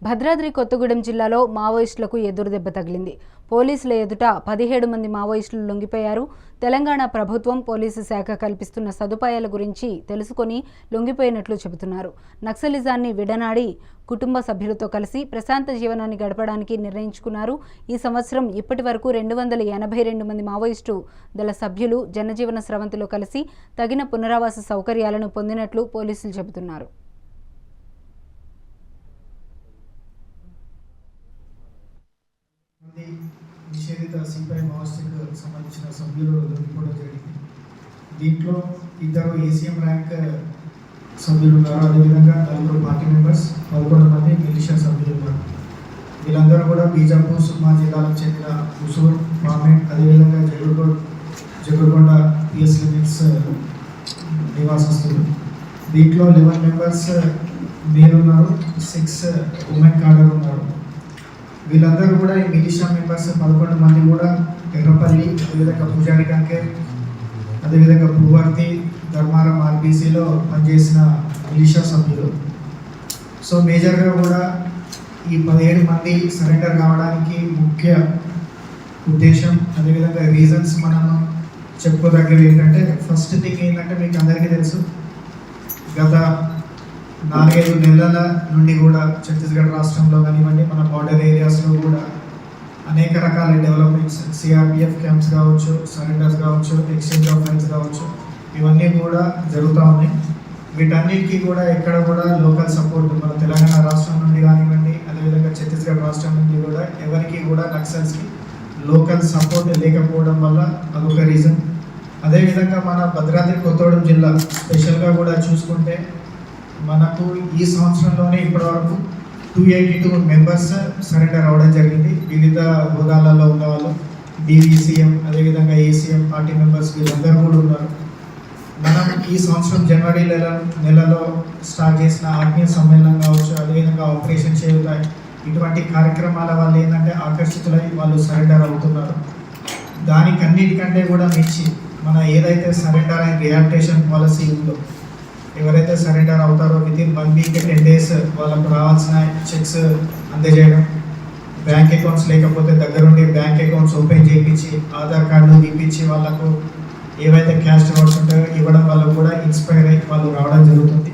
భద్రాద్రి కొత్తగూడెం జిల్లాలో మావోయిస్టులకు ఎదురుదెబ్బ తగిలింది. పోలీసుల ఎదుట 17 మంది మావోయిస్టులు లొంగిపోయారు. తెలంగాణ ప్రభుత్వం పోలీసు శాఖ కల్పిస్తున్న సదుపాయాల గురించి తెలుసుకొని లొంగిపోయినట్లు చెబుతున్నారు. నక్సలిజాన్ని విడనాడి కుటుంబ సభ్యులతో కలిసి ప్రశాంత జీవనాన్ని గడపడానికి నిర్ణయించుకున్నారు. ఈ సంవత్సరం ఇప్పటి వరకు 282 మంది మావోయిస్టు దళ సభ్యులు జనజీవన స్రవంతిలో కలిసి తగిన పునరావాస సౌకర్యాలను పొందినట్లు పోలీసులు చెబుతున్నారు. నిషేధిత సిపిఐ మావోయిస్టులకు సంబంధించిన సభ్యులు దొరికిపోవడం జరిగింది. దీంట్లో 2 ఏసీఎం ర్యాంక్ సభ్యులు ఉన్నారు. అదేవిధంగా 4 పార్టీ మెంబర్స్, 11 మంది మిలిషియా సభ్యులు ఉన్నారు. వీళ్ళందరూ కూడా బీజాపూర్, సుక్మా జిల్లాలకు చెందిన హుసూర్, పామెంట్, అదేవిధంగా జగుర్గొండ పిఎస్ లిమిట్స్ నివాసస్తులు. దీంట్లో 11 మెంబర్స్ మేల్ ఉన్నారు, 6 ఉమెన్ కాడర్ ఉన్నారు. వీళ్ళందరూ కూడా ఈ మిలిషియా మెంబర్స్ 11 మంది కూడా ఎర్రపల్లి, అదేవిధంగా పూజారి కంకే, అదేవిధంగా పూవర్తి, ధర్మారం ఆర్బీసీలో పనిచేసిన మిలిషియా సభ్యులు. సో మేజర్గా కూడా ఈ 17 మంది సరెండర్ కావడానికి ముఖ్య ఉద్దేశం, అదేవిధంగా రీజన్స్ మనం చెప్పుకోదగ్గవి ఏంటంటే, ఫస్ట్ థింగ్ ఏంటంటే మీకు అందరికీ తెలుసు, గత 4-5 నెలల నుండి కూడా ఛత్తీస్గఢ్ రాష్ట్రంలో కానివ్వండి, మన బార్డర్ ఏరియాస్లో కూడా అనేక రకాల డెవలప్మెంట్స్, సిఆర్పిఎఫ్ క్యాంప్స్ కావచ్చు, సరెండర్స్ కావచ్చు, ఎక్స్చేంజ్ ఆఫ్ ఫైల్స్ కావచ్చు, ఇవన్నీ కూడా జరుగుతూ ఉన్నాయి. వీటన్నిటికీ కూడా ఎక్కడ కూడా లోకల్ సపోర్ట్ మన తెలంగాణ రాష్ట్రం నుండి కానివ్వండి, అదేవిధంగా ఛత్తీస్గఢ్ రాష్ట్రం నుండి కూడా ఎవరికి కూడా నక్సల్స్కి లోకల్ సపోర్ట్ లేకపోవడం వల్ల అదొక రీజన్. అదేవిధంగా మన భద్రాద్రి కొత్తగూడెం జిల్లా స్పెషల్గా కూడా చూసుకుంటే మనకు ఈ సంవత్సరంలోనే ఇప్పటివరకు 282 మెంబర్స్ సరెండర్ అవ్వడం జరిగింది. వివిధ హోదాలలో ఉన్న వాళ్ళు, డివిసిఎం, అదేవిధంగా ఏసీఎం పార్టీ మెంబర్స్ వీళ్ళందరూ కూడా ఉన్నారు. మనం ఈ సంవత్సరం జనవరి నెలలో స్టార్ట్ చేసిన ఆత్మీయ సమ్మేళనం కావచ్చు, అదేవిధంగా ఆపరేషన్ చేయుతాయి, ఇటువంటి కార్యక్రమాల వల్ల ఏంటంటే ఆకర్షితులై వాళ్ళు సరెండర్ అవుతున్నారు. దానికన్నిటికంటే కూడా మించి మన ఏదైతే సరెండర్ అండ్ రిహాబిలిటేషన్ పాలసీ ఉందో, ఎవరైతే సరెండర్ అవుతారో వితిన్ 1 వీక్ 10 డేస్ వాళ్ళకు రావాల్సిన చెక్స్ అందజేయడం, బ్యాంక్ అకౌంట్స్ లేకపోతే దగ్గరుండి బ్యాంక్ అకౌంట్స్ ఓపెన్ చేయించి ఆధార్ కార్డు ఇప్పించి వాళ్ళకు ఏవైతే క్యాష్ రివార్డ్స్ ఉంటాయో ఇవ్వడం వల్ల కూడా ఇన్స్పైర్ అయ్యి వాళ్ళు రావడం జరుగుతుంది.